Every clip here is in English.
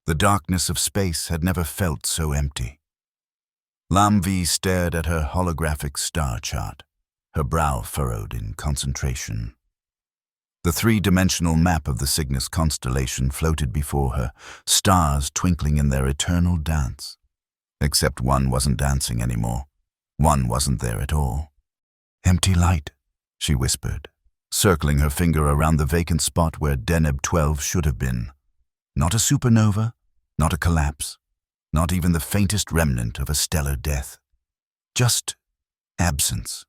The darkness of space had never felt so empty. Lam Vi stared at her holographic star chart, her brow furrowed in concentration. The three-dimensional map of the Cygnus constellation floated before her, stars twinkling in their eternal dance. Except one wasn't dancing anymore. One wasn't there at all. "Empty light," she whispered, circling her finger around the vacant spot where Deneb 12 should have been. Not a supernova, not a collapse, not even the faintest remnant of a stellar death. Just absence.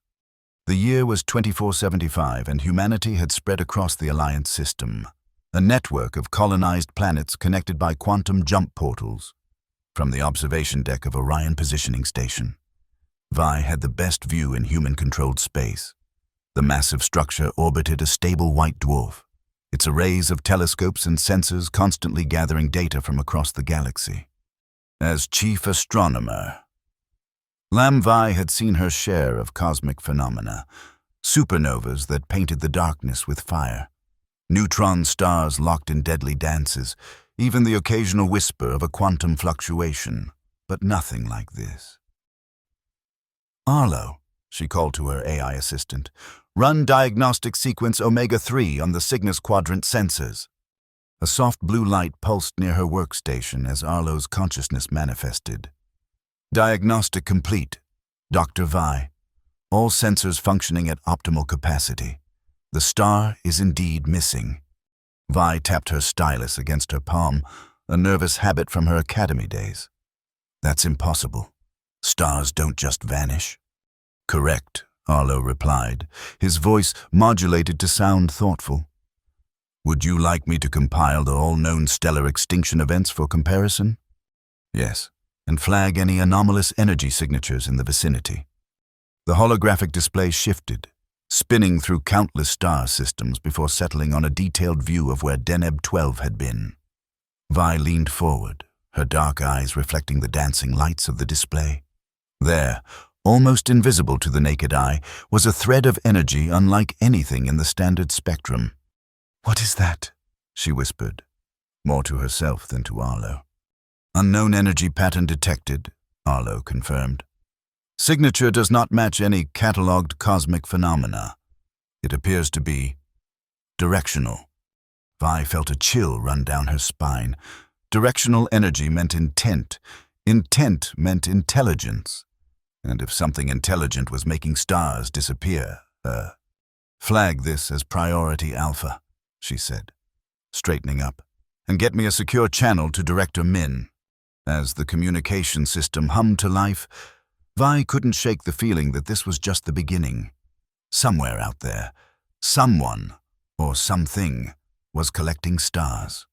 The year was 2475 and humanity had spread across the Alliance system, a network of colonized planets connected by quantum jump portals. From the observation deck of Orion Positioning Station, Vi had the best view in human-controlled space. The massive structure orbited a stable white dwarf, its arrays of telescopes and sensors constantly gathering data from across the galaxy. As chief astronomer, Lam Vi had seen her share of cosmic phenomena, supernovas that painted the darkness with fire, neutron stars locked in deadly dances, even the occasional whisper of a quantum fluctuation, but nothing like this. "Arlo," she called to her AI assistant, "run diagnostic sequence Omega-3 on the Cygnus quadrant sensors." A soft blue light pulsed near her workstation as Arlo's consciousness manifested. "Diagnostic complete, Dr. Vi. All sensors functioning at optimal capacity. The star is indeed missing." Vi tapped her stylus against her palm, a nervous habit from her academy days. "That's impossible. Stars don't just vanish." "Correct," Arlo replied, his voice modulated to sound thoughtful. "Would you like me to compile the all-known stellar extinction events for comparison?" "Yes, and flag any anomalous energy signatures in the vicinity." The holographic display shifted, spinning through countless star systems before settling on a detailed view of where Deneb 12 had been. Vi leaned forward, her dark eyes reflecting the dancing lights of the display. There, almost invisible to the naked eye, was a thread of energy unlike anything in the standard spectrum. "What is that?" she whispered, more to herself than to Arlo. "Unknown energy pattern detected," Arlo confirmed. "Signature does not match any catalogued cosmic phenomena. It appears to be directional." Vi felt a chill run down her spine. Directional energy meant intent. Intent meant intelligence. And if something intelligent was making stars disappear, "Flag this as priority alpha," she said, straightening up, "and get me a secure channel to Director Min." As the communication system hummed to life, Vi couldn't shake the feeling that this was just the beginning. Somewhere out there, someone, or something, was collecting stars.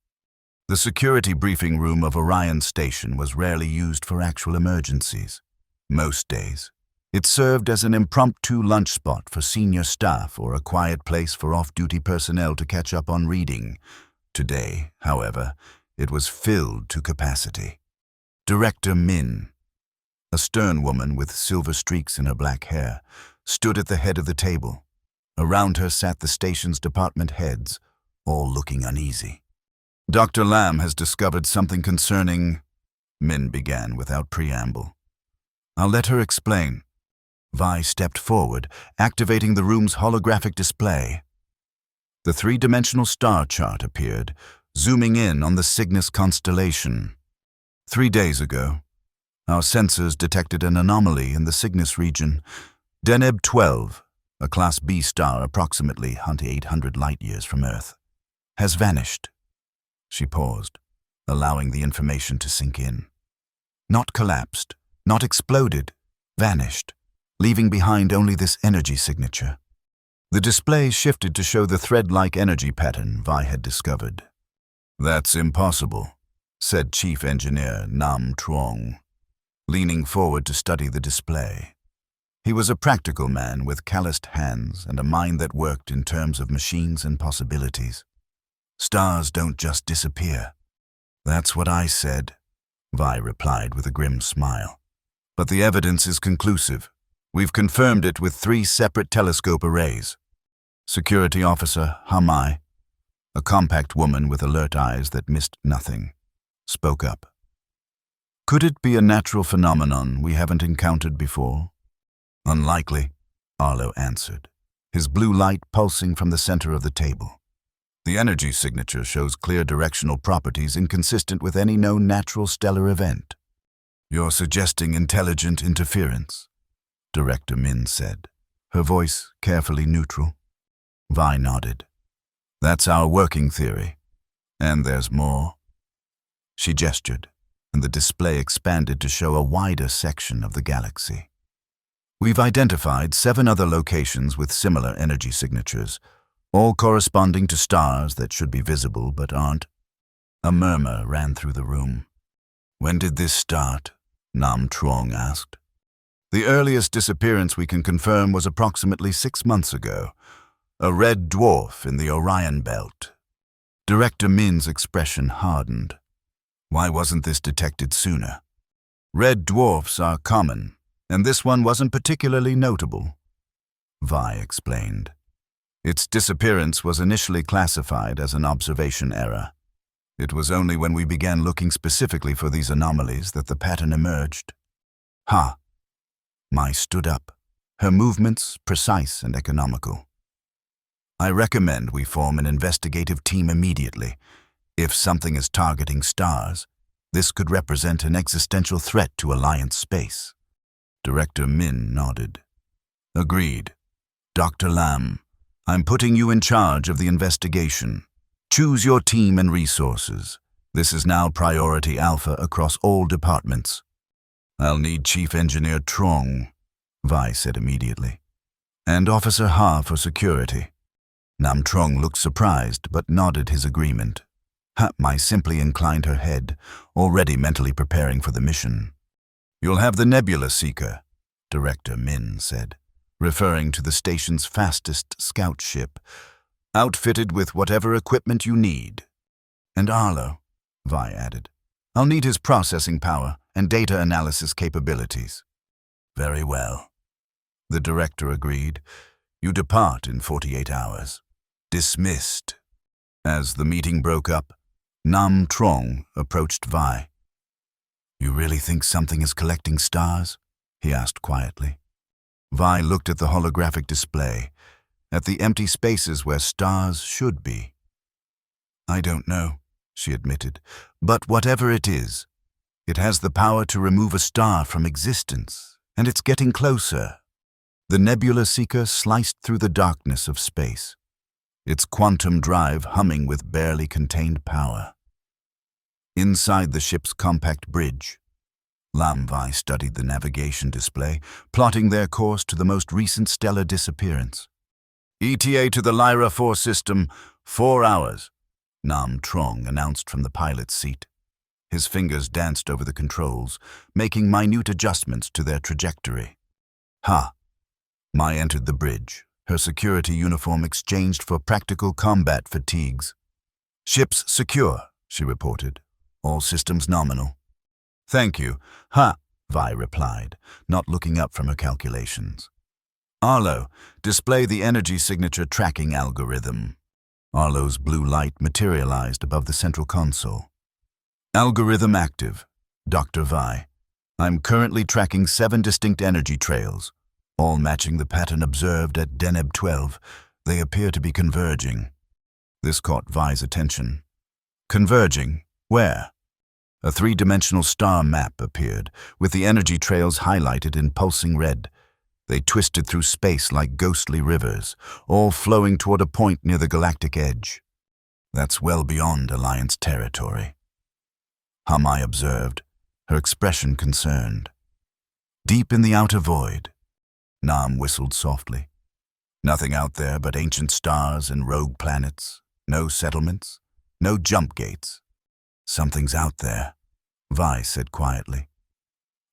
The security briefing room of Orion Station was rarely used for actual emergencies. Most days, it served as an impromptu lunch spot for senior staff or a quiet place for off-duty personnel to catch up on reading. Today, however, it was filled to capacity. Director Min, a stern woman with silver streaks in her black hair, stood at the head of the table. Around her sat the station's department heads, all looking uneasy. "Dr. Lam has discovered something concerning," Min began without preamble. "I'll let her explain." Vi stepped forward, activating the room's holographic display. The three-dimensional star chart appeared, zooming in on the Cygnus constellation. 3 days ago, our sensors detected an anomaly in the Cygnus region. Deneb 12, a Class B star approximately 800 light-years from Earth, has vanished. She paused, allowing the information to sink in. Not collapsed, not exploded, vanished, leaving behind only this energy signature. The display shifted to show the thread-like energy pattern Vi had discovered. "That's impossible," said Chief Engineer Nam Truong, leaning forward to study the display. He was a practical man with calloused hands and a mind that worked in terms of machines and possibilities. "Stars don't just disappear." "That's what I said," Vi replied with a grim smile. "But the evidence is conclusive. We've confirmed it with 3 separate telescope arrays." Security Officer Hamai, a compact woman with alert eyes that missed nothing, spoke up. Could it be a natural phenomenon we haven't encountered before? Unlikely, Arlo answered, his blue light pulsing from the center of the table. The energy signature shows clear directional properties inconsistent with any known natural stellar event. You're suggesting intelligent interference, Director Min said, her voice carefully neutral. Vi nodded. That's our working theory. And there's more. She gestured, and the display expanded to show a wider section of the galaxy. We've identified 7 other locations with similar energy signatures, all corresponding to stars that should be visible but aren't. A murmur ran through the room. When did this start? Nam Trong asked. The earliest disappearance we can confirm was approximately 6 months ago. A red dwarf in the Orion Belt. Director Min's expression hardened. Why wasn't this detected sooner? Red dwarfs are common, and this one wasn't particularly notable. Vi explained. Its disappearance was initially classified as an observation error. It was only when we began looking specifically for these anomalies that the pattern emerged. Ha! Mai stood up, her movements precise and economical. I recommend we form an investigative team immediately. If something is targeting stars, this could represent an existential threat to Alliance space. Director Min nodded. Agreed. Dr. Lam, I'm putting you in charge of the investigation. Choose your team and resources. This is now priority alpha across all departments. I'll need Chief Engineer Trong, Vi said immediately, and Officer Ha for security. Nam Trong looked surprised but nodded his agreement. Mai simply inclined her head, already mentally preparing for the mission. You'll have the Nebula Seeker, Director Min said, referring to the station's fastest scout ship, outfitted with whatever equipment you need. And Arlo, Vi added. I'll need his processing power and data analysis capabilities. Very well. The director agreed. You depart in 48 hours. Dismissed. As the meeting broke up, Nam Trong approached Vi. You really think something is collecting stars? He asked quietly. Vi looked at the holographic display, at the empty spaces where stars should be. I don't know, she admitted, but whatever it is, it has the power to remove a star from existence, and it's getting closer. The Nebula Seeker sliced through the darkness of space, its quantum drive humming with barely contained power. Inside the ship's compact bridge, Lam Vi studied the navigation display, plotting their course to the most recent stellar disappearance. ETA to the Lyra 4 system, 4 hours, Nam Trong announced from the pilot's seat. His fingers danced over the controls, making minute adjustments to their trajectory. Ha! Mai entered the bridge, her security uniform exchanged for practical combat fatigues. Ship's secure, she reported. All systems nominal. Thank you. Ha! Vi replied, not looking up from her calculations. Arlo, display the energy signature tracking algorithm. Arlo's blue light materialized above the central console. Algorithm active. Dr. Vi. I'm currently tracking 7 distinct energy trails, all matching the pattern observed at Deneb 12. They appear to be converging. This caught Vi's attention. Converging? Where? A 3-dimensional star map appeared, with the energy trails highlighted in pulsing red. They twisted through space like ghostly rivers, all flowing toward a point near the galactic edge. That's well beyond Alliance territory. Mai observed, her expression concerned. Deep in the outer void, Nam whistled softly. Nothing out there but ancient stars and rogue planets. No settlements, no jump gates. Something's out there, Vi said quietly.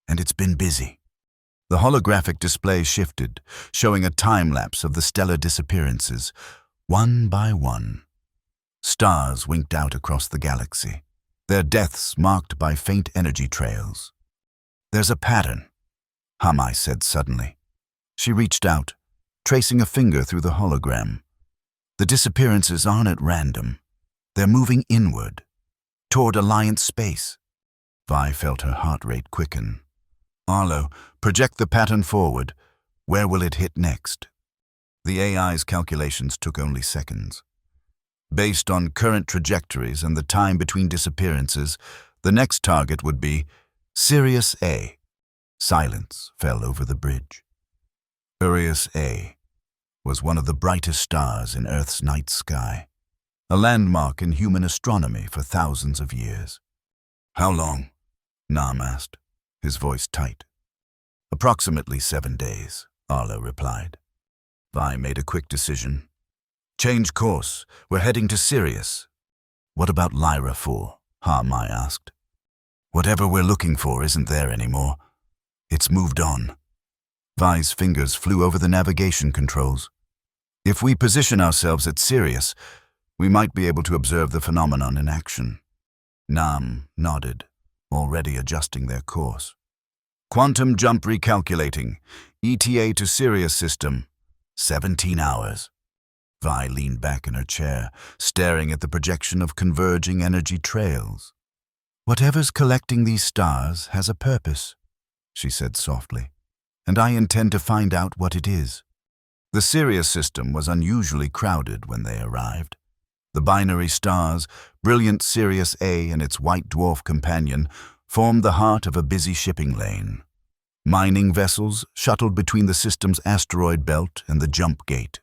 And it's been busy. The holographic display shifted, showing a time-lapse of the stellar disappearances, one by one. Stars winked out across the galaxy, their deaths marked by faint energy trails. There's a pattern, Mai said suddenly. She reached out, tracing a finger through the hologram. The disappearances aren't at random. They're moving inward, toward Alliance space. Vi felt her heart rate quicken. Arlo, project the pattern forward. Where will it hit next? The AI's calculations took only seconds. Based on current trajectories and the time between disappearances, the next target would be Sirius A. Silence fell over the bridge. Sirius A was one of the brightest stars in Earth's night sky, a landmark in human astronomy for thousands of years. How long? Nam asked, his voice tight. Approximately 7 days, Arlo replied. Vi made a quick decision. Change course. We're heading to Sirius. What about Lyra 4? Mai asked. Whatever we're looking for isn't there anymore. It's moved on. Vi's fingers flew over the navigation controls. If we position ourselves at Sirius, we might be able to observe the phenomenon in action. Nam nodded, already adjusting their course. Quantum jump recalculating. ETA to Sirius system. 17 hours. Vi leaned back in her chair, staring at the projection of converging energy trails. Whatever's collecting these stars has a purpose, she said softly, and I intend to find out what it is. The Sirius system was unusually crowded when they arrived. The binary stars, brilliant Sirius A and its white dwarf companion, formed the heart of a busy shipping lane. Mining vessels shuttled between the system's asteroid belt and the jump gate,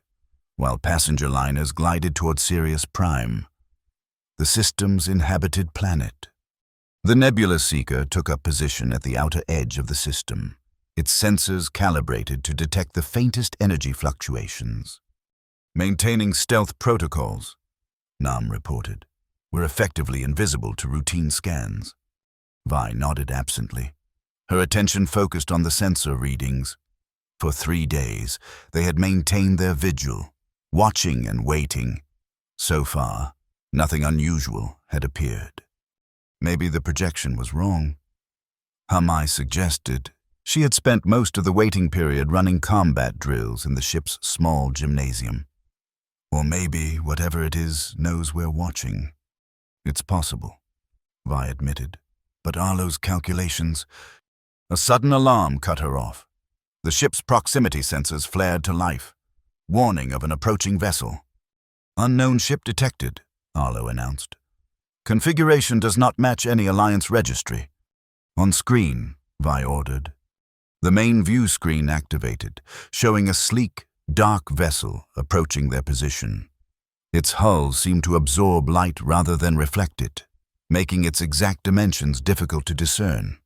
while passenger liners glided toward Sirius Prime, the system's inhabited planet. The Nebula Seeker took up position at the outer edge of the system, its sensors calibrated to detect the faintest energy fluctuations. Maintaining stealth protocols, Nam reported. We're effectively invisible to routine scans. Vi nodded absently, her attention focused on the sensor readings. For 3 days, they had maintained their vigil, watching and waiting. So far, nothing unusual had appeared. Maybe the projection was wrong. Mai suggested she had spent most of the waiting period running combat drills in the ship's small gymnasium. Or maybe whatever it is knows we're watching. It's possible, Vi admitted, but Arlo's calculations... A sudden alarm cut her off. The ship's proximity sensors flared to life, warning of an approaching vessel. Unknown ship detected, Arlo announced. Configuration does not match any Alliance registry. On screen, Vi ordered. The main view screen activated, showing a sleek, dark vessel approaching their position. Its hull seemed to absorb light rather than reflect it, making its exact dimensions difficult to discern.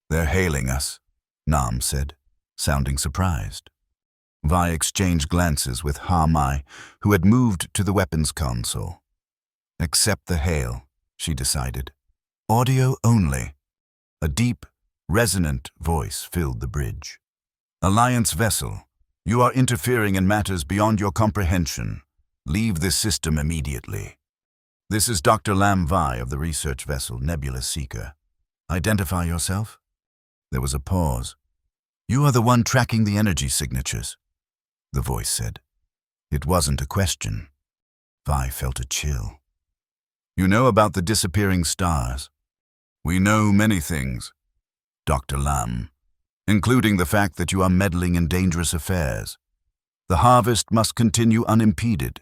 They're hailing us, Nam said, sounding surprised. Vi exchanged glances with Mai, who had moved to the weapons console. Accept the hail, she decided. Audio only. A deep, resonant voice filled the bridge. Alliance vessel, you are interfering in matters beyond your comprehension. Leave this system immediately. This is Dr. Lam Vi of the research vessel Nebula Seeker. Identify yourself? There was a pause. You are the one tracking the energy signatures, the voice said. It wasn't a question. Vi felt a chill. You know about the disappearing stars. We know many things, Dr. Lam, including the fact that you are meddling in dangerous affairs. The harvest must continue unimpeded.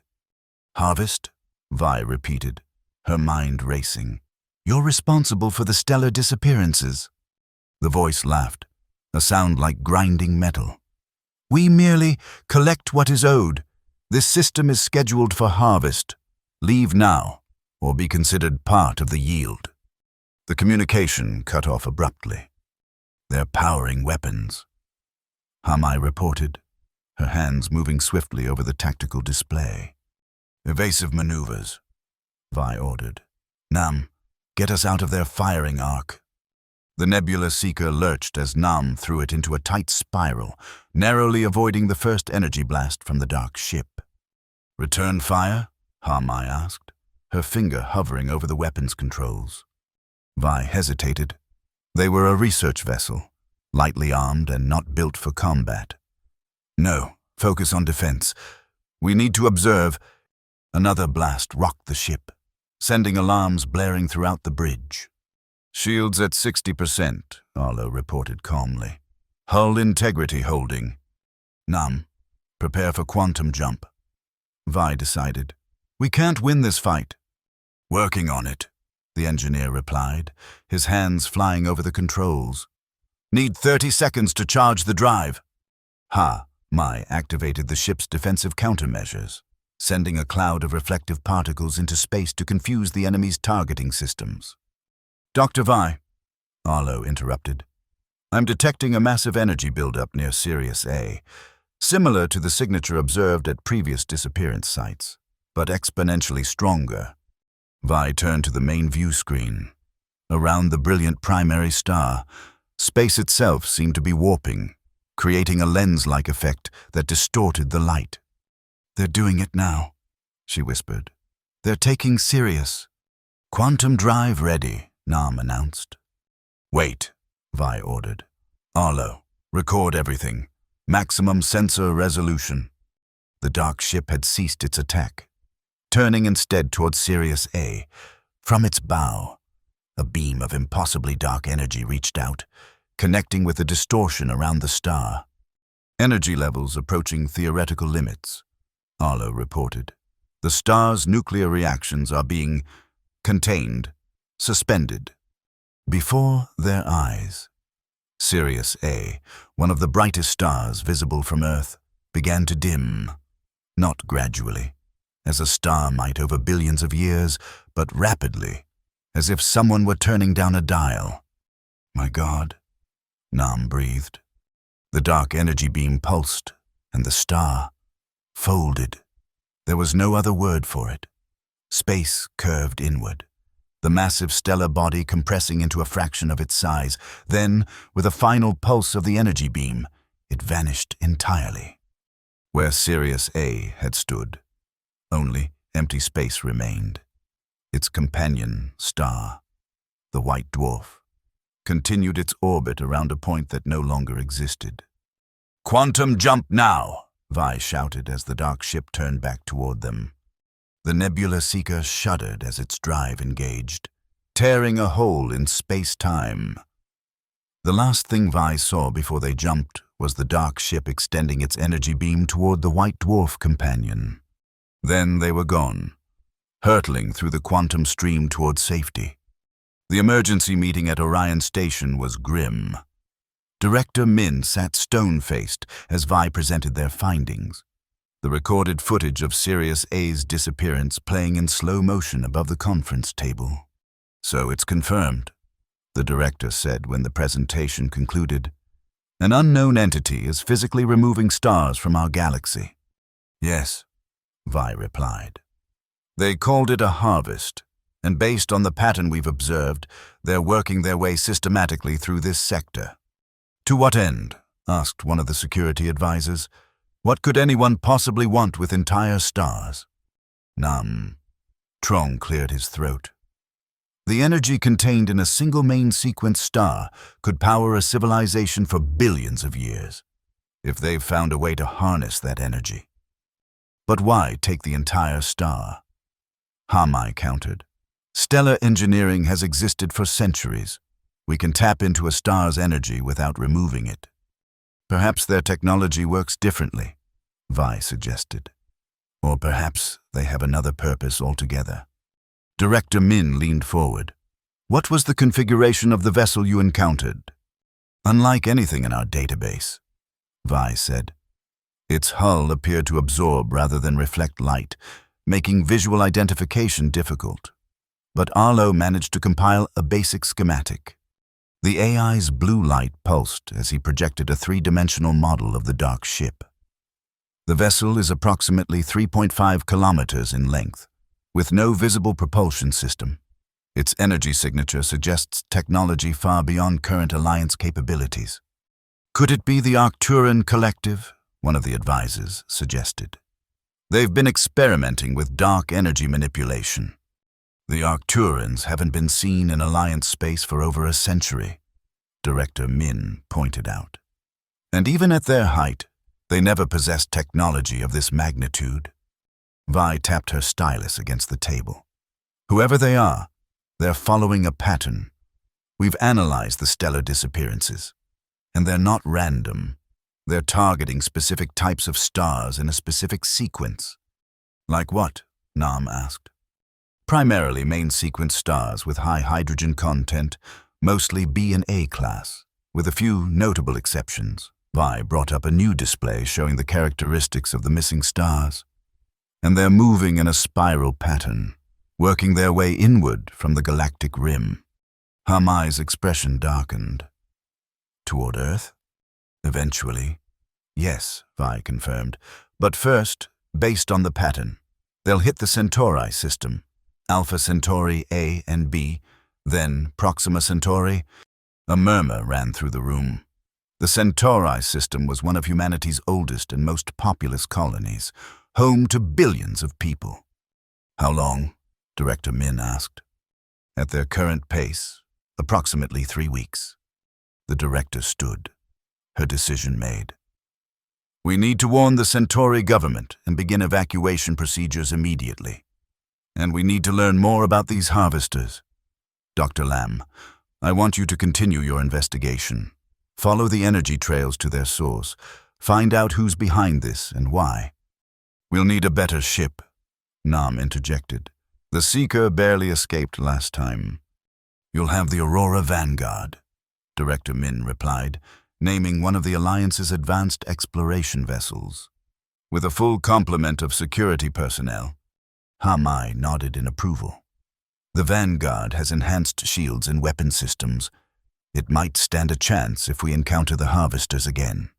Harvest? Vi repeated, her mind racing. You're responsible for the stellar disappearances. The voice laughed, a sound like grinding metal. We merely collect what is owed. This system is scheduled for harvest. Leave now, or be considered part of the yield. The communication cut off abruptly. They're powering weapons, Mai reported, her hands moving swiftly over the tactical display. Evasive maneuvers, Vi ordered. Nam, get us out of their firing arc. The Nebula Seeker lurched as Nam threw it into a tight spiral, narrowly avoiding the first energy blast from the dark ship. Return fire? Mai asked, her finger hovering over the weapons controls. Vi hesitated. They were a research vessel, lightly armed and not built for combat. No, focus on defense. We need to observe. Another blast rocked the ship, sending alarms blaring throughout the bridge. "Shields at 60%, Arlo reported calmly. "Hull integrity holding. Nam, prepare for quantum jump." Vi decided. "We can't win this fight." "Working on it," the engineer replied, his hands flying over the controls. "Need 30 seconds to charge the drive." Mai activated the ship's defensive countermeasures, sending a cloud of reflective particles into space to confuse the enemy's targeting systems. "Dr. Vi," Arlo interrupted, "I'm detecting a massive energy buildup near Sirius A, similar to the signature observed at previous disappearance sites, but exponentially stronger." Vi turned to the main view screen. Around the brilliant primary star, space itself seemed to be warping, creating a lens-like effect that distorted the light. "They're doing it now," she whispered. "They're taking Sirius." "Quantum drive ready," Nam announced. "Wait," Vi ordered. "Arlo, record everything. Maximum sensor resolution." The dark ship had ceased its attack, turning instead towards Sirius A. From its bow, a beam of impossibly dark energy reached out, connecting with the distortion around the star. "Energy levels approaching theoretical limits," Arlo reported. "The star's nuclear reactions are being contained, suspended." Before their eyes, Sirius A, one of the brightest stars visible from Earth, began to dim. Not gradually, as a star might over billions of years, but rapidly, as if someone were turning down a dial. "My God," Nam breathed. The dark energy beam pulsed, and the star folded. There was no other word for it. Space curved inward, the massive stellar body compressing into a fraction of its size. Then, with a final pulse of the energy beam, it vanished entirely. Where Sirius A had stood, only empty space remained. Its companion star, the white dwarf, continued its orbit around a point that no longer existed. "Quantum jump now!" Vi shouted as the dark ship turned back toward them. The Nebula Seeker shuddered as its drive engaged, tearing a hole in space-time. The last thing Vi saw before they jumped was the dark ship extending its energy beam toward the white dwarf companion. Then they were gone, hurtling through the quantum stream toward safety. The emergency meeting at Orion Station was grim. Director Min sat stone-faced as Vi presented their findings, the recorded footage of Sirius A's disappearance playing in slow motion above the conference table. "So it's confirmed," the director said when the presentation concluded. "An unknown entity is physically removing stars from our galaxy." "Yes," Vi replied. "They called it a harvest, and based on the pattern we've observed, they're working their way systematically through this sector." "To what end?" asked one of the security advisors. "What could anyone possibly want with entire stars?" "Nam." Trong cleared his throat. "The energy contained in a single main sequence star could power a civilization for billions of years, if they've found a way to harness that energy. But why take the entire star?" Hamai countered. "Stellar engineering has existed for centuries. We can tap into a star's energy without removing it." "Perhaps their technology works differently," Vi suggested. "Or perhaps they have another purpose altogether." Director Min leaned forward. "What was the configuration of the vessel you encountered?" "Unlike anything in our database," Vi said. Its hull appeared to absorb rather than reflect light, making visual identification difficult. But Arlo managed to compile a basic schematic. The AI's blue light pulsed as he projected a three-dimensional model of the dark ship. The vessel is approximately 3.5 kilometers in length, with no visible propulsion system. Its energy signature suggests technology far beyond current Alliance capabilities. "Could it be the Arcturan Collective?" one of the advisors suggested. "They've been experimenting with dark energy manipulation. The Arcturans haven't been seen in Alliance space for over a century," Director Min pointed out. "And even at their height, they never possessed technology of this magnitude." Vi tapped her stylus against the table. Whoever they are, they're following a pattern. We've analyzed the stellar disappearances, and they're not random. They're targeting specific types of stars in a specific sequence. Like what? Nam asked. Primarily main sequence stars with high hydrogen content, mostly B and A class, with a few notable exceptions. Vi brought up a new display showing the characteristics of the missing stars. And they're moving in a spiral pattern, working their way inward from the galactic rim. Hamai's expression darkened. Toward Earth? Eventually. Yes, Vi confirmed. But first, based on the pattern, they'll hit the Centauri system. Alpha Centauri A and B, then Proxima Centauri. A murmur ran through the room. The Centauri system was one of humanity's oldest and most populous colonies, home to billions of people. How long? Director Min asked. At their current pace, approximately 3 weeks. The director stood, her decision made. We need to warn the Centauri government and begin evacuation procedures immediately. And we need to learn more about these harvesters. Dr. Lam, I want you to continue your investigation. Follow the energy trails to their source. Find out who's behind this and why. We'll need a better ship, Nam interjected. The Seeker barely escaped last time. You'll have the Aurora Vanguard, Director Min replied, naming one of the Alliance's advanced exploration vessels. With a full complement of security personnel. Hamai nodded in approval. The Vanguard has enhanced shields and weapon systems. It might stand a chance if we encounter the harvesters again.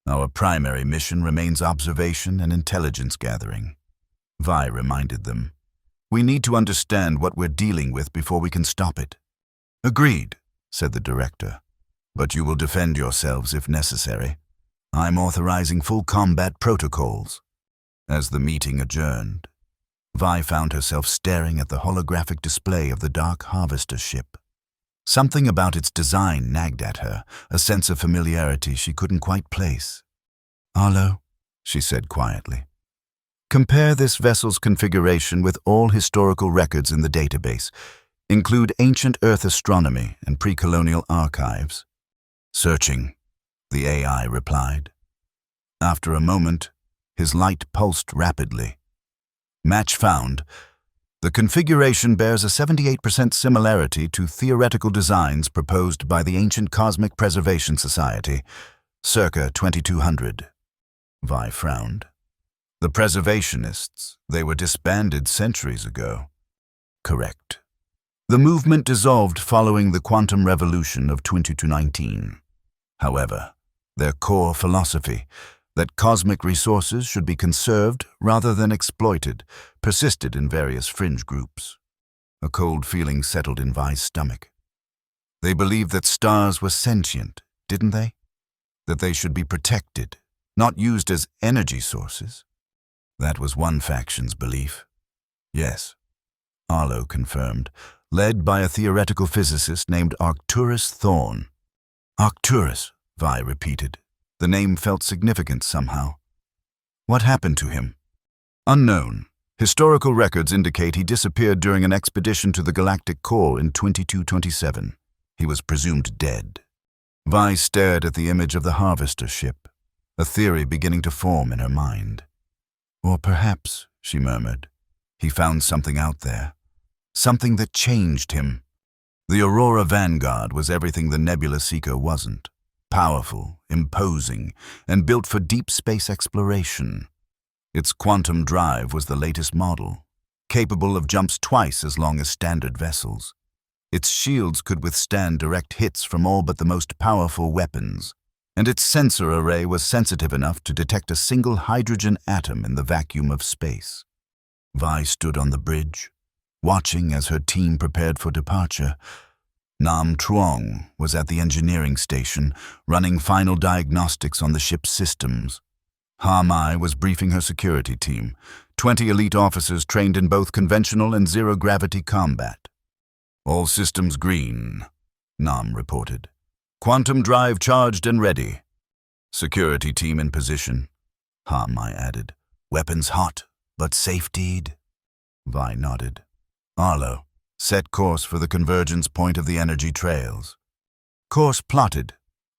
Our primary mission remains observation and intelligence gathering. Vi reminded them. We need to understand what we're dealing with before we can stop it. Agreed, said the director. But you will defend yourselves if necessary. I'm authorizing full combat protocols. As the meeting adjourned, Vi found herself staring at the holographic display of the Dark Harvester ship. Something about its design nagged at her, a sense of familiarity she couldn't quite place. Arlo, she said quietly, compare this vessel's configuration with all historical records in the database. Include ancient Earth astronomy and pre-colonial archives. Searching, the AI replied. After a moment, his light pulsed rapidly. Match found. The configuration bears a 78% similarity to theoretical designs proposed by the Ancient Cosmic Preservation Society, circa 2200. Vi frowned. The preservationists, they were disbanded centuries ago. Correct. The movement dissolved following the quantum revolution of 2219. However, their core philosophy, that cosmic resources should be conserved rather than exploited, persisted in various fringe groups. A cold feeling settled in Vi's stomach. They believed that stars were sentient, didn't they? That they should be protected, not used as energy sources. That was one faction's belief. Yes, Arlo confirmed, led by a theoretical physicist named Arcturus Thorne. Arcturus, Vi repeated. The name felt significant somehow. What happened to him? Unknown. Historical records indicate he disappeared during an expedition to the galactic core in 2227. He was presumed dead. Vi stared at the image of the harvester ship, a theory beginning to form in her mind. Or perhaps, she murmured, he found something out there. Something that changed him. The Aurora Vanguard was everything the Nebula Seeker wasn't. Powerful, imposing, and built for deep space exploration. Its quantum drive was the latest model, capable of jumps twice as long as standard vessels. Its shields could withstand direct hits from all but the most powerful weapons, and its sensor array was sensitive enough to detect a single hydrogen atom in the vacuum of space. Vi stood on the bridge, watching as her team prepared for departure. Nam Truong was at the engineering station, running final diagnostics on the ship's systems. Ha Mai was briefing her security team, 20 elite officers trained in both conventional and zero-gravity combat. All systems green, Nam reported. Quantum drive charged and ready. Security team in position, Ha Mai added. Weapons hot, but safetied. Vi nodded. Arlo, set course for the convergence point of the energy trails. Course plotted,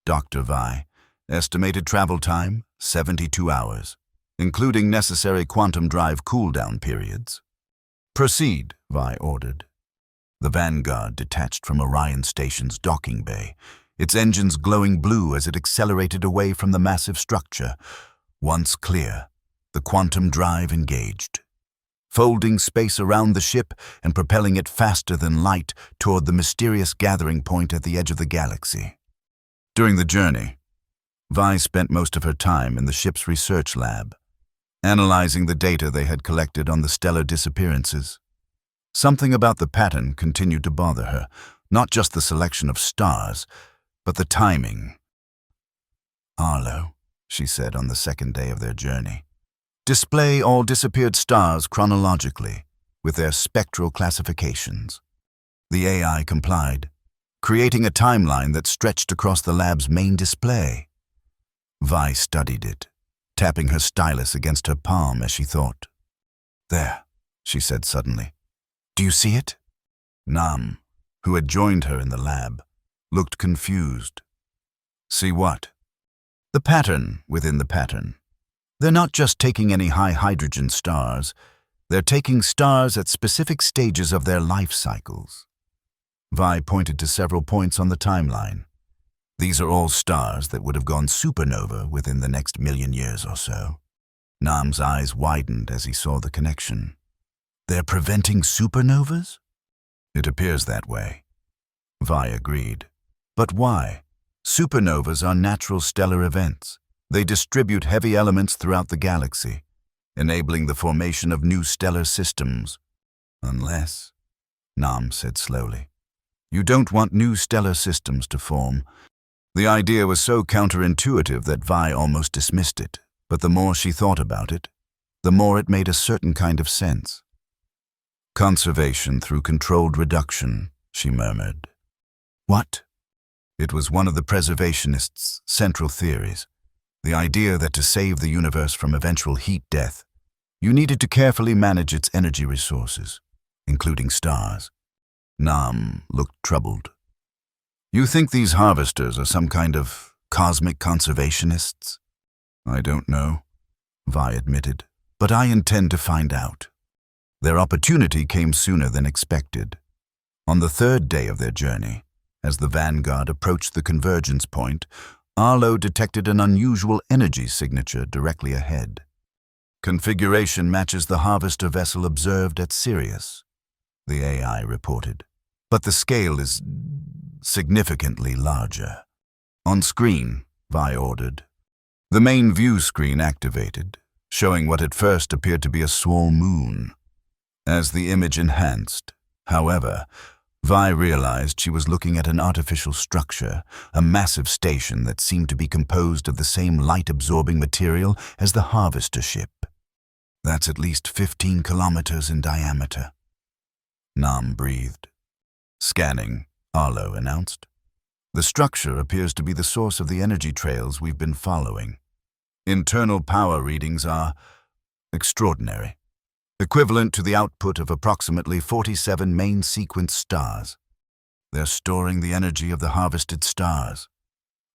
Dr. Vi. Estimated travel time, 72 hours, including necessary quantum drive cooldown periods. Proceed, Vi ordered. The Vanguard detached from Orion Station's docking bay, its engines glowing blue as it accelerated away from the massive structure. Once clear, the quantum drive engaged, folding space around the ship and propelling it faster than light toward the mysterious gathering point at the edge of the galaxy. During the journey, Vi spent most of her time in the ship's research lab, analyzing the data they had collected on the stellar disappearances. Something about the pattern continued to bother her, not just the selection of stars, but the timing. "Arlo," she said on the second day of their journey, "display all disappeared stars chronologically, with their spectral classifications." The AI complied, creating a timeline that stretched across the lab's main display. Vi studied it, tapping her stylus against her palm as she thought. "There," she said suddenly. "Do you see it?" Nam, who had joined her in the lab, looked confused. "See what?" "The pattern within the pattern. They're not just taking any high hydrogen stars, they're taking stars at specific stages of their life cycles." Vi pointed to several points on the timeline. "These are all stars that would have gone supernova within the next 1,000,000 years or so." Nam's eyes widened as he saw the connection. "They're preventing supernovas?" "It appears that way," Vi agreed. "But why? Supernovas are natural stellar events. They distribute heavy elements throughout the galaxy, enabling the formation of new stellar systems. Unless," Nam said slowly, "you don't want new stellar systems to form." The idea was so counterintuitive that Vi almost dismissed it, but the more she thought about it, the more it made a certain kind of sense. "Conservation through controlled reduction," she murmured. "What?" It was one of the preservationists' central theories, the idea that to save the universe from eventual heat death, you needed to carefully manage its energy resources, including stars. Nam looked troubled. "You think these harvesters are some kind of cosmic conservationists?" "I don't know," Vi admitted, "but I intend to find out." Their opportunity came sooner than expected. On the third day of their journey, as the Vanguard approached the convergence point, Arlo detected an unusual energy signature directly ahead. "Configuration matches the harvester vessel observed at Sirius," the AI reported, "but the scale is significantly larger." "On screen," Vi ordered. The main view screen activated, showing what at first appeared to be a small moon. As the image enhanced, however, Vi realized she was looking at an artificial structure, a massive station that seemed to be composed of the same light-absorbing material as the harvester ship. "That's at least 15 kilometers in diameter." Nam breathed. "Scanning," Arlo announced. "The structure appears to be the source of the energy trails we've been following. Internal power readings are extraordinary, equivalent to the output of approximately 47 main sequence stars. They're storing the energy of the harvested stars,"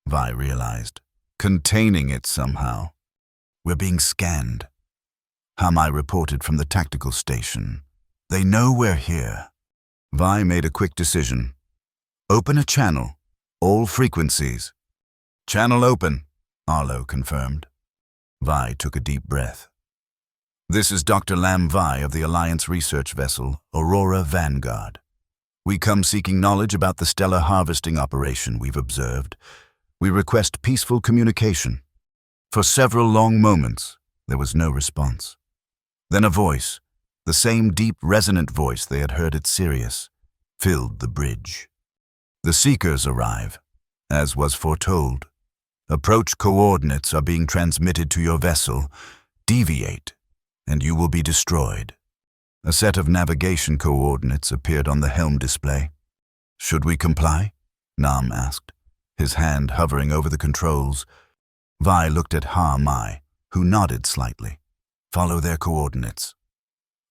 Vi realized, "containing it somehow. We're being scanned." Hamai reported from the tactical station. "They know we're here." Vi made a quick decision. "Open a channel. All frequencies." "Channel open," Arlo confirmed. Vi took a deep breath. "This is Dr. Lam Vi of the Alliance research vessel, Aurora Vanguard. We come seeking knowledge about the stellar harvesting operation we've observed. We request peaceful communication." For several long moments, there was no response. Then a voice, the same deep, resonant voice they had heard at Sirius, filled the bridge. "The Seekers arrive, as was foretold. Approach coordinates are being transmitted to your vessel. Deviate, and you will be destroyed." A set of navigation coordinates appeared on the helm display. "Should we comply?" Nam asked, his hand hovering over the controls. Vi looked at Ha Mai, who nodded slightly. "Follow their coordinates."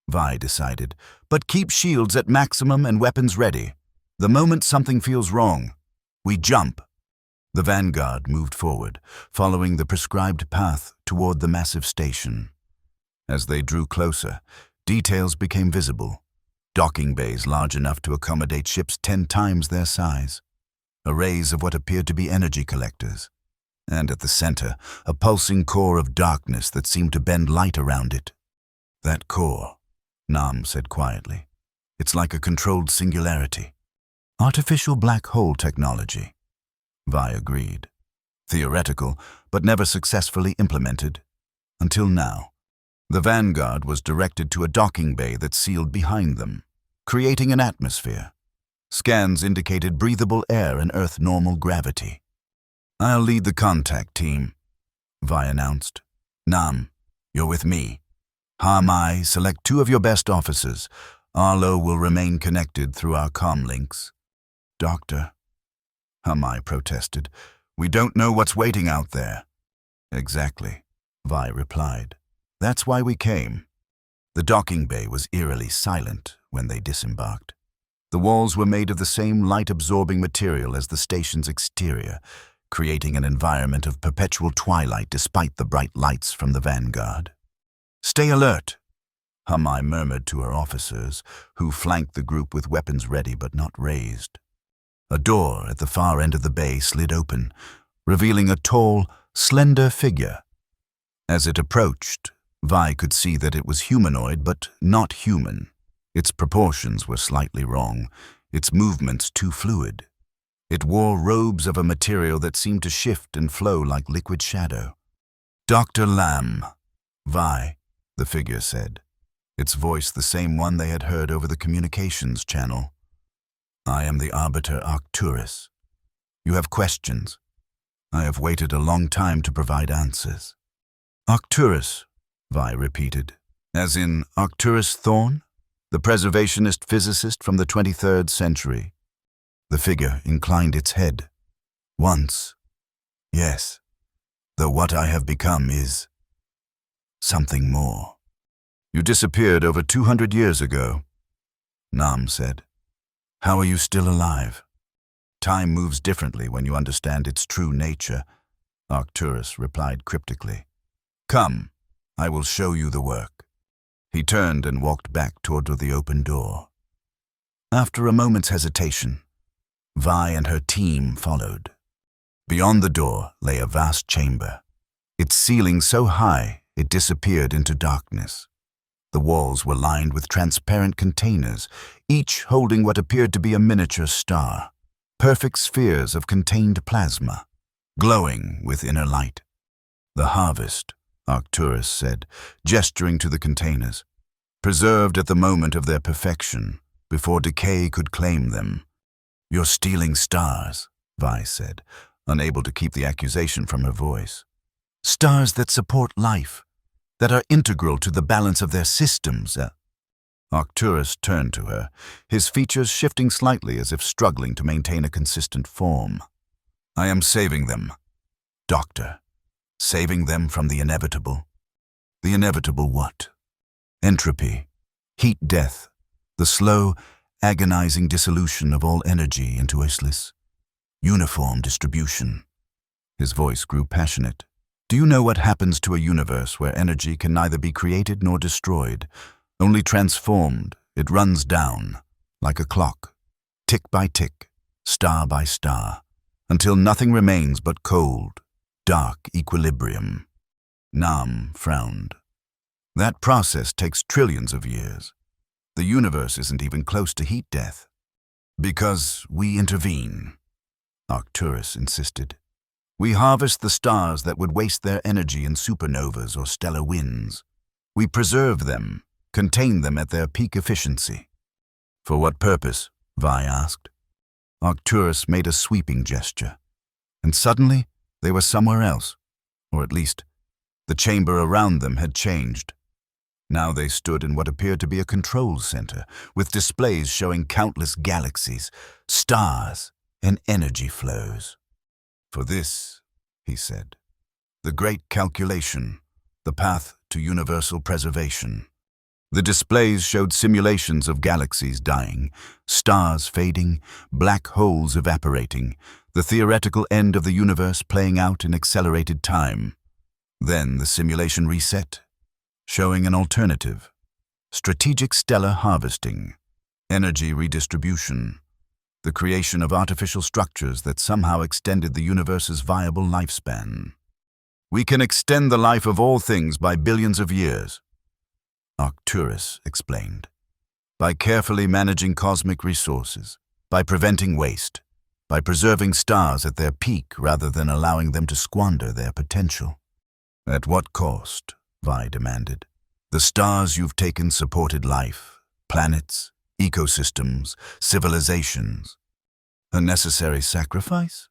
Vi decided, but keep shields at maximum and weapons ready. The moment something feels wrong, we jump. The vanguard moved forward, following the prescribed path toward the massive station. As they drew closer, details became visible. Docking bays large enough to accommodate ships 10 times their size. Arrays of what appeared to be energy collectors. And at the center, a pulsing core of darkness that seemed to bend light around it. That core, Nam said quietly. It's like a controlled singularity. Artificial black hole technology. Vi agreed. Theoretical, but never successfully implemented. Until now. The vanguard was directed to a docking bay that sealed behind them, creating an atmosphere. Scans indicated breathable air and Earth-normal gravity. I'll lead the contact team, Vi announced. Nam, you're with me. Hamai, select 2 of your best officers. Arlo will remain connected through our comm links. Doctor, Hamai protested, we don't know what's waiting out there. Exactly, Vi replied. That's why we came. The docking bay was eerily silent when they disembarked. The walls were made of the same light-absorbing material as the station's exterior, creating an environment of perpetual twilight despite the bright lights from the vanguard. Stay alert, Hamai murmured to her officers, who flanked the group with weapons ready but not raised. A door at the far end of the bay slid open, revealing a tall, slender figure. As it approached, Vi could see that it was humanoid but not human. Its proportions were slightly wrong, its movements too fluid. It wore robes of a material that seemed to shift and flow like liquid shadow. Dr. Lamb, Vi, the figure said, its voice the same one they had heard over the communications channel. I am the Arbiter Arcturus. You have questions. I have waited a long time to provide answers. Arcturus, Vi repeated, as in Arcturus Thorne, the preservationist physicist from the 23rd century. The figure inclined its head. Once, yes, though what I have become is something more. You disappeared over 200 years ago, Nam said. How are you still alive? Time moves differently when you understand its true nature, Arcturus replied cryptically. Come, I will show you the work. He turned and walked back toward the open door. After a moment's hesitation, Vi and her team followed. Beyond the door lay a vast chamber, its ceiling so high it disappeared into darkness. The walls were lined with transparent containers, each holding what appeared to be a miniature star, perfect spheres of contained plasma, glowing with inner light. The harvest, Arcturus said, gesturing to the containers, preserved at the moment of their perfection, before decay could claim them. You're stealing stars, Vi said, unable to keep the accusation from her voice. Stars that support life, that are integral to the balance of their systems. Arcturus turned to her, his features shifting slightly as if struggling to maintain a consistent form. I am saving them, Doctor. Saving them from the inevitable. The inevitable what? Entropy, heat death, the slow, agonizing dissolution of all energy into useless, uniform distribution. His voice grew passionate. Do you know what happens to a universe where energy can neither be created nor destroyed, only transformed? It runs down, like a clock, tick by tick, star by star, until nothing remains but cold, dark equilibrium. Nam frowned. That process takes trillions of years. The universe isn't even close to heat death. Because we intervene, Arcturus insisted. We harvest the stars that would waste their energy in supernovas or stellar winds. We preserve them, contain them at their peak efficiency. For what purpose? Vi asked. Arcturus made a sweeping gesture, and suddenly they were somewhere else, or at least, the chamber around them had changed. Now they stood in what appeared to be a control center, with displays showing countless galaxies, stars, and energy flows. For this, he said, the great calculation, the path to universal preservation, The displays showed simulations of galaxies dying, stars fading, black holes evaporating, the theoretical end of the universe playing out in accelerated time. Then the simulation reset, showing an alternative: strategic stellar harvesting, energy redistribution, the creation of artificial structures that somehow extended the universe's viable lifespan. We can extend the life of all things by billions of years, Arcturus explained, by carefully managing cosmic resources, by preventing waste, by preserving stars at their peak rather than allowing them to squander their potential. At what cost? Vi demanded. The stars you've taken supported life, planets, ecosystems, civilizations. A necessary sacrifice?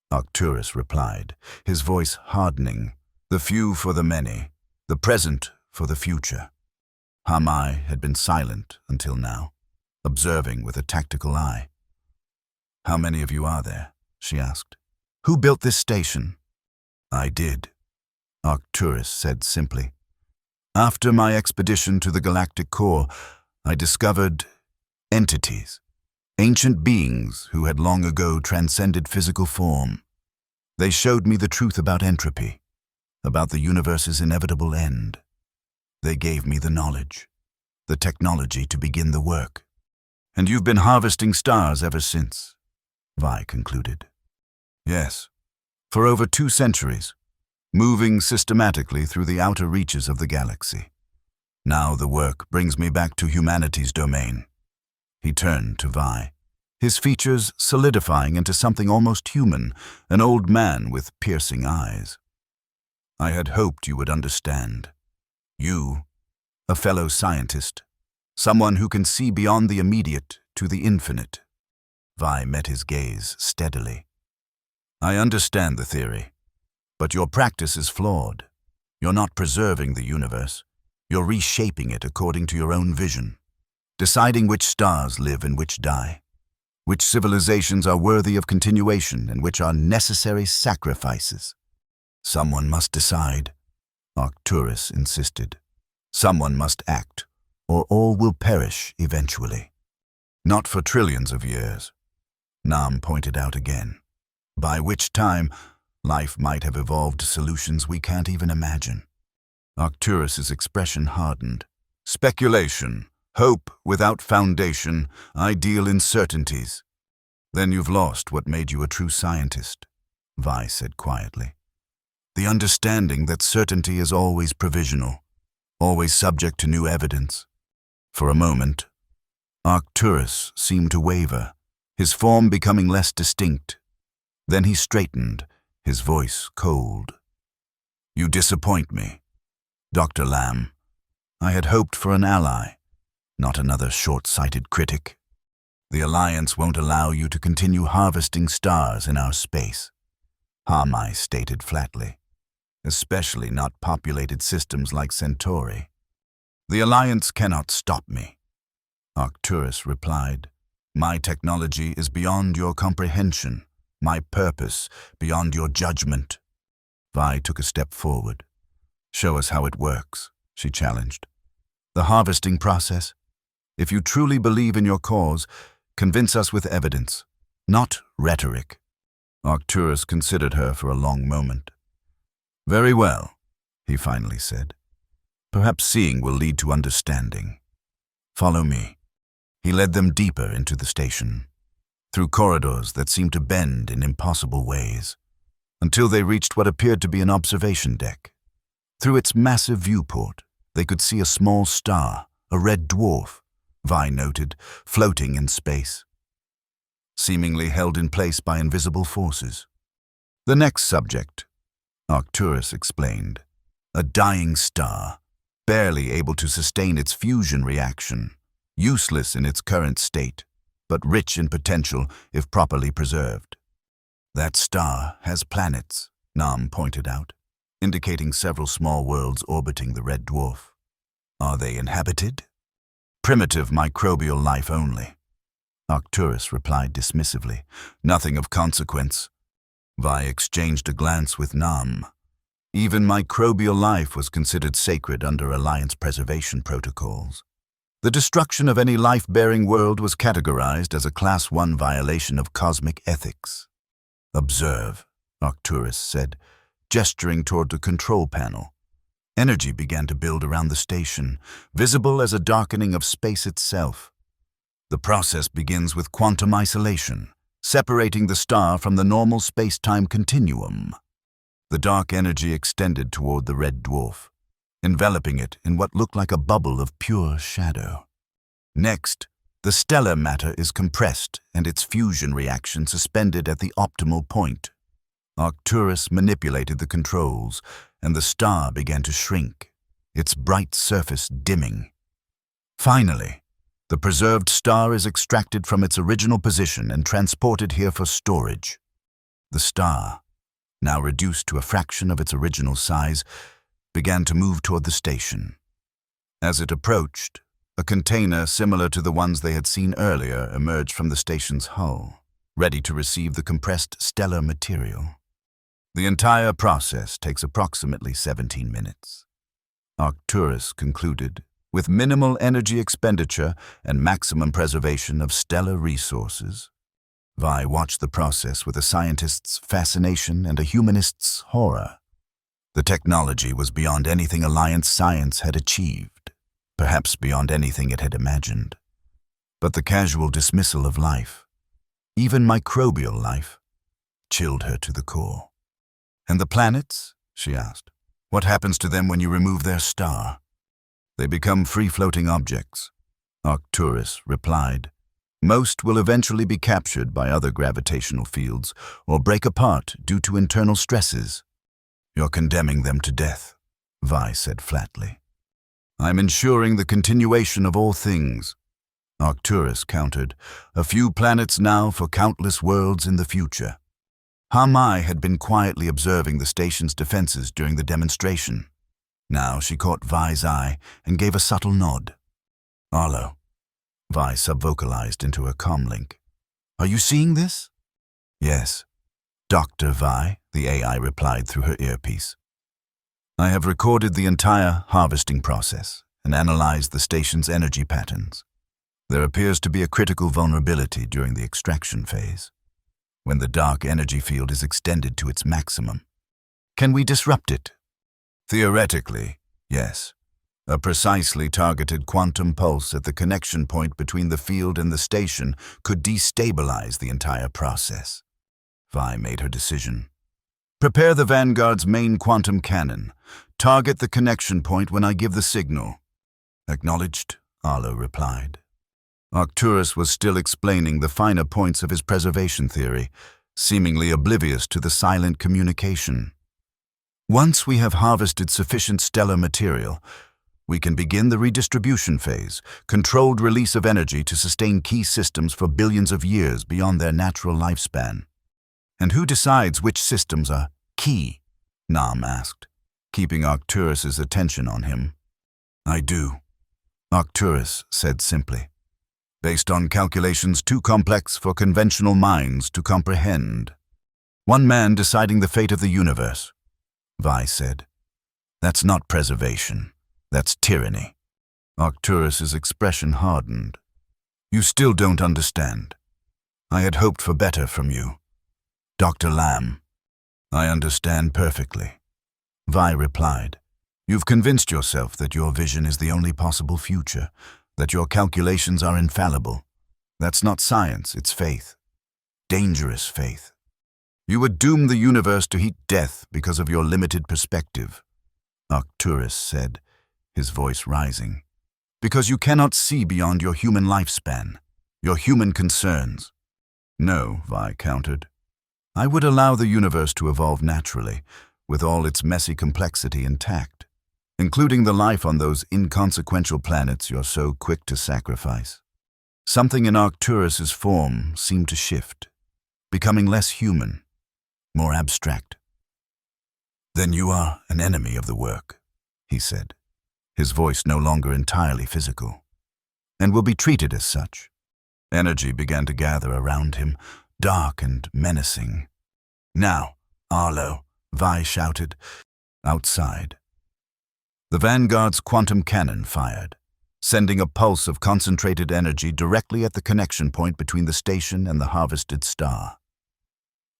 Arcturus replied, his voice hardening. The few for the many, the present for the future. Hamai had been silent until now, observing with a tactical eye. How many of you are there? She asked. Who built this station? I did, Arcturus said simply. After my expedition to the galactic core, I discovered entities, ancient beings who had long ago transcended physical form. They showed me the truth about entropy, about the universe's inevitable end. They gave me the knowledge, the technology to begin the work. And you've been harvesting stars ever since, Vi concluded. Yes, for over 2 centuries, moving systematically through the outer reaches of the galaxy. Now the work brings me back to humanity's domain. He turned to Vi, his features solidifying into something almost human, an old man with piercing eyes. I had hoped you would understand. You, a fellow scientist, someone who can see beyond the immediate to the infinite. Vi met his gaze steadily. I understand the theory, but your practice is flawed. You're not preserving the universe. You're reshaping it according to your own vision, deciding which stars live and which die, which civilizations are worthy of continuation and which are necessary sacrifices. Someone must decide, Arcturus insisted. Someone must act, or all will perish eventually. Not for trillions of years, Nam pointed out again, by which time life might have evolved solutions we can't even imagine. Arcturus's expression hardened. Speculation, hope without foundation, ideal uncertainties. Then you've lost what made you a true scientist, Vi said quietly. The understanding that certainty is always provisional, always subject to new evidence. For a moment, Arcturus seemed to waver, his form becoming less distinct. Then he straightened, his voice cold. You disappoint me, Dr. Lamb. I had hoped for an ally, not another short-sighted critic. The Alliance won't allow you to continue harvesting stars in our space, Hamai stated flatly. Especially not populated systems like Centauri. The Alliance cannot stop me, Arcturus replied. My technology is beyond your comprehension, my purpose beyond your judgment. Vi took a step forward. Show us how it works, she challenged. The harvesting process? If you truly believe in your cause, convince us with evidence, not rhetoric. Arcturus considered her for a long moment. Very well, he finally said. Perhaps seeing will lead to understanding. Follow me. He led them deeper into the station, through corridors that seemed to bend in impossible ways, until they reached what appeared to be an observation deck. Through its massive viewport, they could see a small star, a red dwarf, Vi noted, floating in space, seemingly held in place by invisible forces. The next subject, Arcturus explained, a dying star, barely able to sustain its fusion reaction, useless in its current state, but rich in potential if properly preserved. That star has planets, Nam pointed out, indicating several small worlds orbiting the red dwarf. Are they inhabited? Primitive microbial life only, Arcturus replied dismissively. Nothing of consequence. Vi exchanged a glance with Nam. Even microbial life was considered sacred under Alliance preservation protocols. The destruction of any life-bearing world was categorized as a Class 1 violation of cosmic ethics. "Observe," Arcturus said, gesturing toward the control panel. Energy began to build around the station, visible as a darkening of space itself. The process begins with quantum isolation, separating the star from the normal space-time continuum. The dark energy extended toward the red dwarf, enveloping it in what looked like a bubble of pure shadow. Next, the stellar matter is compressed and its fusion reaction suspended at the optimal point. Arcturus manipulated the controls, and the star began to shrink, its bright surface dimming. Finally, the preserved star is extracted from its original position and transported here for storage. The star, now reduced to a fraction of its original size, began to move toward the station. As it approached, a container similar to the ones they had seen earlier emerged from the station's hull, ready to receive the compressed stellar material. The entire process takes approximately 17 minutes. Arcturus concluded, with minimal energy expenditure and maximum preservation of stellar resources. Vi watched the process with a scientist's fascination and a humanist's horror. The technology was beyond anything Alliance science had achieved, perhaps beyond anything it had imagined. But the casual dismissal of life, even microbial life, chilled her to the core. "And the planets?" she asked. "What happens to them when you remove their star?" "They become free-floating objects," Arcturus replied. "Most will eventually be captured by other gravitational fields or break apart due to internal stresses." "You're condemning them to death," Vi said flatly. "I'm ensuring the continuation of all things," Arcturus countered. "A few planets now for countless worlds in the future." Hamai had been quietly observing the station's defenses during the demonstration. Now she caught Vi's eye and gave a subtle nod. "Arlo," Vi subvocalized into her comlink. "Are you seeing this?" "Yes, Dr. Vi," the AI replied through her earpiece. "I have recorded the entire harvesting process and analyzed the station's energy patterns. There appears to be a critical vulnerability during the extraction phase, when the dark energy field is extended to its maximum. Can we disrupt it?" "Theoretically, yes. A precisely targeted quantum pulse at the connection point between the field and the station could destabilize the entire process." Vi made her decision. "Prepare the Vanguard's main quantum cannon. Target the connection point when I give the signal." "Acknowledged," Arlo replied. Arcturus was still explaining the finer points of his preservation theory, seemingly oblivious to the silent communication. "Once we have harvested sufficient stellar material, we can begin the redistribution phase, controlled release of energy to sustain key systems for billions of years beyond their natural lifespan." "And who decides which systems are key?" Nam asked, keeping Arcturus's attention on him. "I do," Arcturus said simply. "Based on calculations too complex for conventional minds to comprehend. One man deciding the fate of the universe," Vi said. "That's not preservation. That's tyranny." Arcturus's expression hardened. "You still don't understand. I had hoped for better from you. Dr. Lamb." "I understand perfectly," Vi replied. "You've convinced yourself that your vision is the only possible future, that your calculations are infallible. That's not science, it's faith. Dangerous faith. You would doom the universe to heat death because of your limited perspective," Arcturus said, his voice rising. "Because you cannot see beyond your human lifespan, your human concerns." "No," Vi countered. "I would allow the universe to evolve naturally, with all its messy complexity intact, including the life on those inconsequential planets you're so quick to sacrifice." Something in Arcturus's form seemed to shift, becoming less human, more abstract. "Then you are an enemy of the work," he said, his voice no longer entirely physical, "and will be treated as such." Energy began to gather around him, dark and menacing. "Now, Arlo," Vi shouted, Outside, the Vanguard's quantum cannon fired, sending a pulse of concentrated energy directly at the connection point between the station and the harvested star.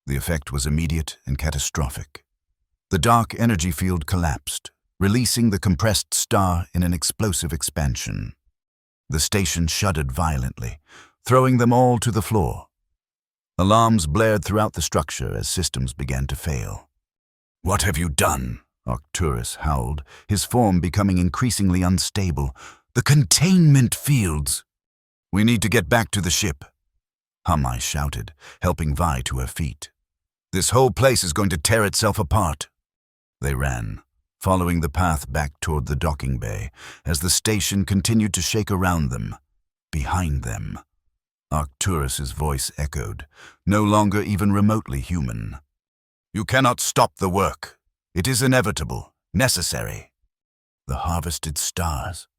The effect was immediate and catastrophic. The dark energy field collapsed, releasing the compressed star in an explosive expansion. The station shuddered violently, throwing them all to the floor. Alarms blared throughout the structure as systems began to fail. "What have you done?" Arcturus howled, his form becoming increasingly unstable. "The containment fields!" "We need to get back to the ship," Hamai shouted, helping Vi to her feet. "This whole place is going to tear itself apart." They ran, following the path back toward the docking bay, as the station continued to shake around them. Behind them, Arcturus's voice echoed, no longer even remotely human. "You cannot stop the work. It is inevitable, necessary." "The harvested stars,"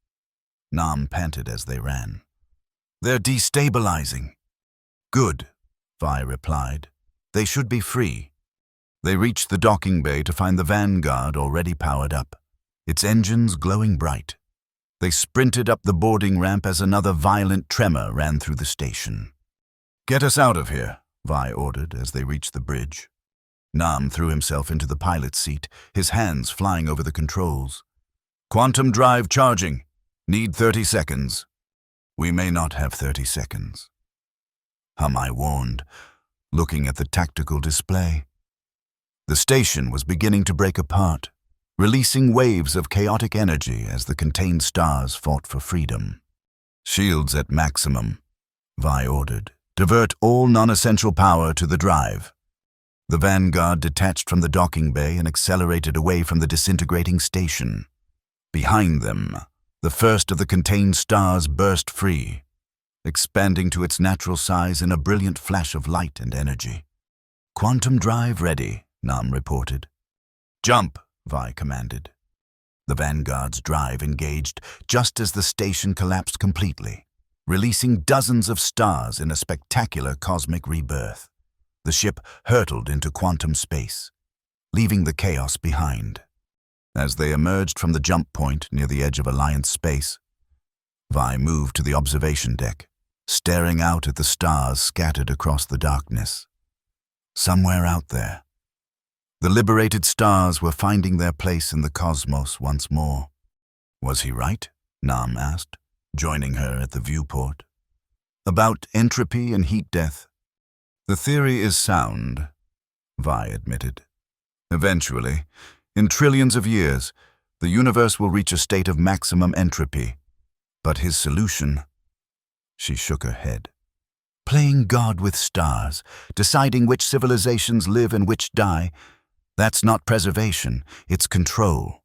Nam panted as they ran. "They're destabilizing." "Good," Vi replied. "They should be free." They reached the docking bay to find the Vanguard already powered up, its engines glowing bright. They sprinted up the boarding ramp as another violent tremor ran through the station. "Get us out of here," Vi ordered as they reached the bridge. Nam threw himself into the pilot's seat, his hands flying over the controls. "Quantum drive charging. Need 30 seconds. "We may not have 30 seconds," Hamai warned, looking at the tactical display. The station was beginning to break apart, releasing waves of chaotic energy as the contained stars fought for freedom. "Shields at maximum," Vi ordered. "Divert all non-essential power to the drive." The Vanguard detached from the docking bay and accelerated away from the disintegrating station. Behind them, the first of the contained stars burst free, expanding to its natural size in a brilliant flash of light and energy. "Quantum drive ready," Nam reported. "Jump," Vi commanded. The Vanguard's drive engaged just as the station collapsed completely, releasing dozens of stars in a spectacular cosmic rebirth. The ship hurtled into quantum space, leaving the chaos behind. As they emerged from the jump point near the edge of Alliance space, Vi moved to the observation deck, staring out at the stars scattered across the darkness. Somewhere out there, the liberated stars were finding their place in the cosmos once more. "Was he right?" Nam asked, joining her at the viewport. "About entropy and heat death. The theory is sound," Vi admitted. "Eventually, in trillions of years, the universe will reach a state of maximum entropy. But his solution..." She shook her head. "Playing God with stars, deciding which civilizations live and which die, that's not preservation, it's control."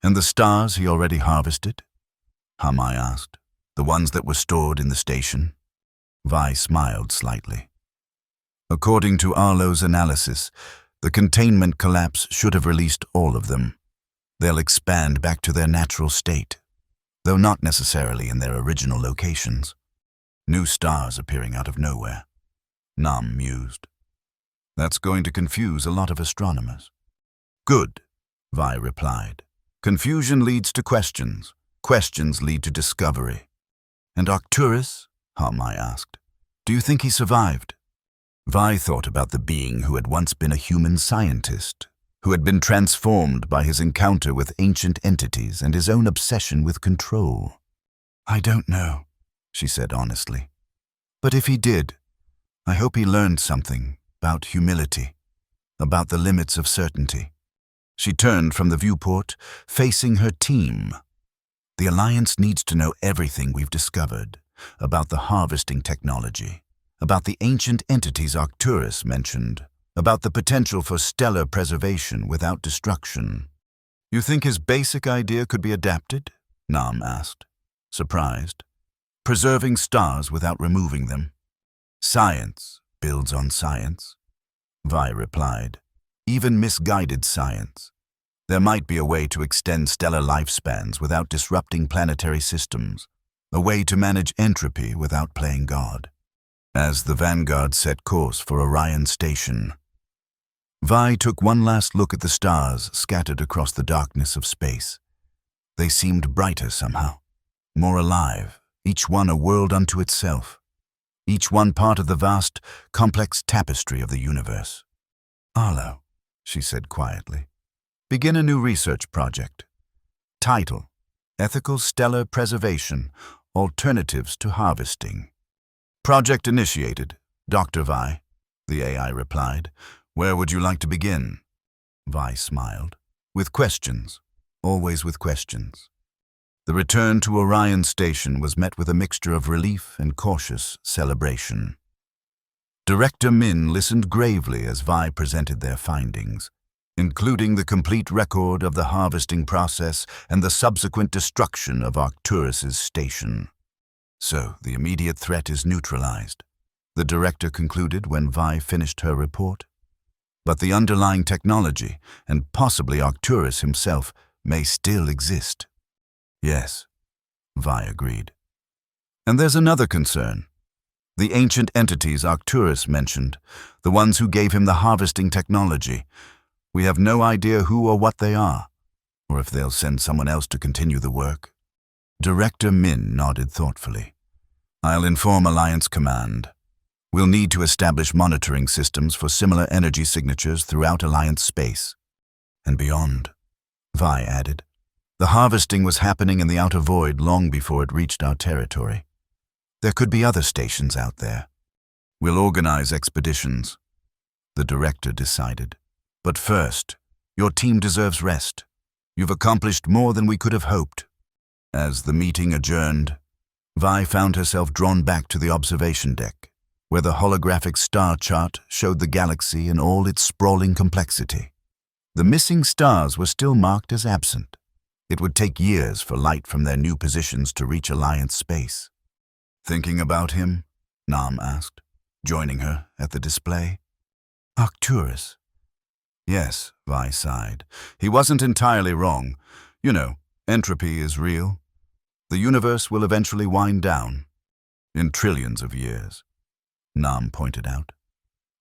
"And the stars he already harvested?" Hamai asked. "The ones that were stored in the station?" Vi smiled slightly. "According to Arlo's analysis, the containment collapse should have released all of them. They'll expand back to their natural state, though not necessarily in their original locations. New stars appearing out of nowhere," Nam mused. "That's going to confuse a lot of astronomers." "Good," Vi replied. "Confusion leads to questions. Questions lead to discovery." "And Arcturus?" Hamai asked. "Do you think he survived?" Vi thought about the being who had once been a human scientist, who had been transformed by his encounter with ancient entities and his own obsession with control. "I don't know," she said honestly. "But if he did, I hope he learned something about humility, about the limits of certainty." She turned from the viewport, facing her team. "The Alliance needs to know everything we've discovered about the harvesting technology, about the ancient entities Arcturus mentioned, about the potential for stellar preservation without destruction." "You think his basic idea could be adapted?" Nam asked, surprised. "Preserving stars without removing them?" "Science builds on science," Vi replied. "Even misguided science. There might be a way to extend stellar lifespans without disrupting planetary systems, a way to manage entropy without playing God." As the Vanguard set course for Orion Station, Vi took one last look at the stars scattered across the darkness of space. They seemed brighter somehow, more alive, each one a world unto itself, each one part of the vast, complex tapestry of the universe. "Arlo," she said quietly, "begin a new research project. Title: Ethical Stellar Preservation, Alternatives to Harvesting." "Project initiated, Dr. Vi," the AI replied. "Where would you like to begin?" Vi smiled. "With questions, always with questions." The return to Orion Station was met with a mixture of relief and cautious celebration. Director Min listened gravely as Vi presented their findings, including the complete record of the harvesting process and the subsequent destruction of Arcturus's station. "So, the immediate threat is neutralized," the director concluded when Vi finished her report. "But the underlying technology, and possibly Arcturus himself, may still exist." "Yes," Vi agreed. "And there's another concern. The ancient entities Arcturus mentioned, the ones who gave him the harvesting technology. We have no idea who or what they are, or if they'll send someone else to continue the work." Director Min nodded thoughtfully. "I'll inform Alliance Command. We'll need to establish monitoring systems for similar energy signatures throughout Alliance space. And beyond," Vi added. "The harvesting was happening in the outer void long before it reached our territory. There could be other stations out there. We'll organize expeditions," the director decided. "But first, your team deserves rest. You've accomplished more than we could have hoped." As the meeting adjourned, Vi found herself drawn back to the observation deck, where the holographic star chart showed the galaxy in all its sprawling complexity. The missing stars were still marked as absent. It would take years for light from their new positions to reach Alliance space. "Thinking about him?" Nam asked, joining her at the display. "Arcturus." "Yes," Vi sighed. "He wasn't entirely wrong. You know, entropy is real. The universe will eventually wind down. In trillions of years," Nam pointed out.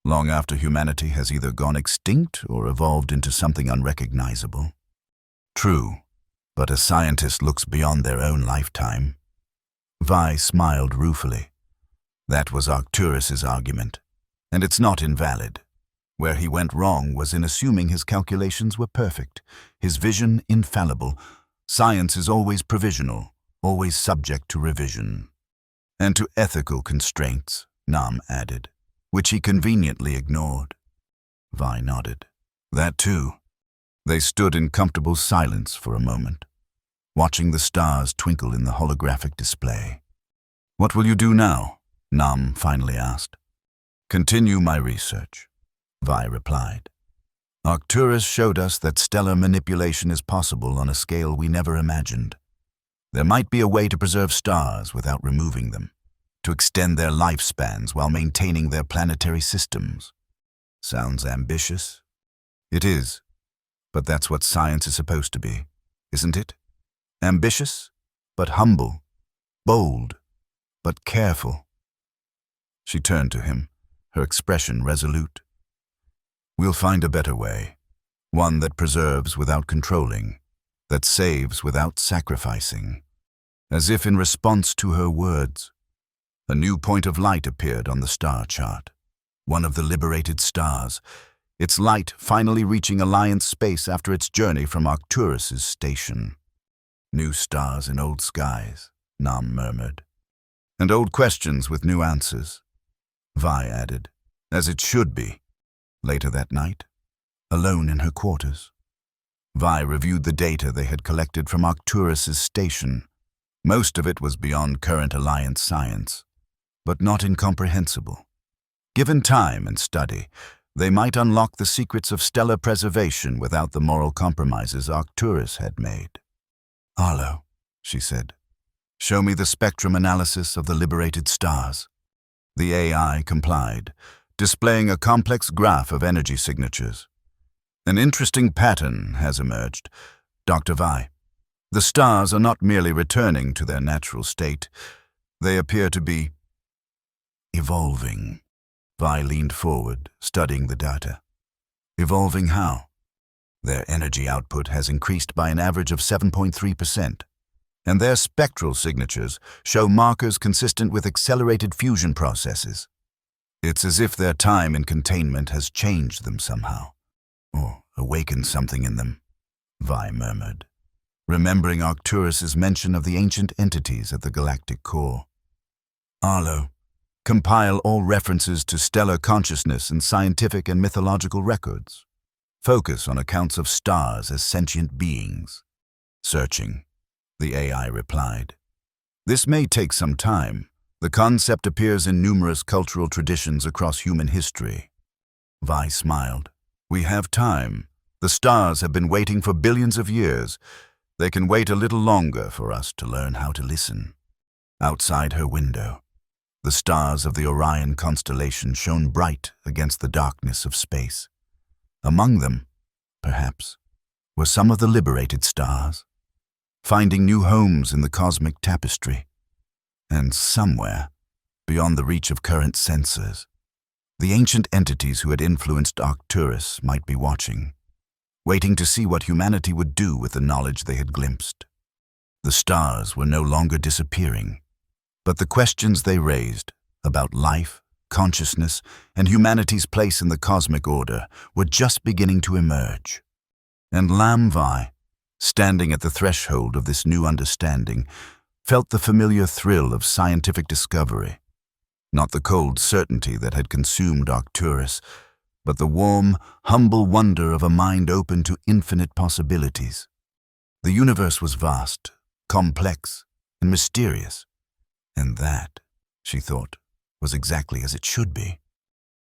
"Long after humanity has either gone extinct or evolved into something unrecognizable." "True, but a scientist looks beyond their own lifetime." Vi smiled ruefully. "That was Arcturus's argument, and it's not invalid. Where he went wrong was in assuming his calculations were perfect, his vision infallible. Science is always provisional, always subject to revision. And to ethical constraints," Nam added, "which he conveniently ignored." Vi nodded. "That too." They stood in comfortable silence for a moment, watching the stars twinkle in the holographic display. "What will you do now?" Nam finally asked. "Continue my research," Vi replied. "Arcturus showed us that stellar manipulation is possible on a scale we never imagined. There might be a way to preserve stars without removing them, to extend their lifespans while maintaining their planetary systems. Sounds ambitious? It is, but that's what science is supposed to be, isn't it? Ambitious, but humble, bold, but careful." She turned to him, her expression resolute. "We'll find a better way, one that preserves without controlling, that saves without sacrificing." As if in response to her words, a new point of light appeared on the star chart, one of the liberated stars, its light finally reaching Alliance space after its journey from Arcturus's station. "New stars in old skies," Nam murmured. "And old questions with new answers," Vi added, "as it should be." Later that night, alone in her quarters, Vi reviewed the data they had collected from Arcturus's station. Most of it was beyond current Alliance science, but not incomprehensible. Given time and study, they might unlock the secrets of stellar preservation without the moral compromises Arcturus had made. "Arlo," she said, "show me the spectrum analysis of the liberated stars." The AI complied, displaying a complex graph of energy signatures. "An interesting pattern has emerged, Dr. Vi. The stars are not merely returning to their natural state. They appear to be evolving." Vi leaned forward, studying the data. Evolving how? Their energy output has increased by an average of 7.3%, and their spectral signatures show markers consistent with accelerated fusion processes. It's as if their time in containment has changed them somehow, or awakened something in them, Vi murmured, remembering Arcturus's mention of the ancient entities at the galactic core. Arlo, compile all references to stellar consciousness in scientific and mythological records. Focus on accounts of stars as sentient beings. Searching, the AI replied. This may take some time. The concept appears in numerous cultural traditions across human history. Vi smiled. We have time. The stars have been waiting for billions of years. They can wait a little longer for us to learn how to listen. Outside her window, the stars of the Orion constellation shone bright against the darkness of space. Among them, perhaps, were some of the liberated stars, finding new homes in the cosmic tapestry. And somewhere, beyond the reach of current sensors, the ancient entities who had influenced Arcturus might be watching, waiting to see what humanity would do with the knowledge they had glimpsed. The stars were no longer disappearing, but the questions they raised about life, consciousness, and humanity's place in the cosmic order were just beginning to emerge. And Lam Vi, standing at the threshold of this new understanding, felt the familiar thrill of scientific discovery. Not the cold certainty that had consumed Arcturus, but the warm, humble wonder of a mind open to infinite possibilities. The universe was vast, complex, and mysterious. And that, she thought, was exactly as it should be.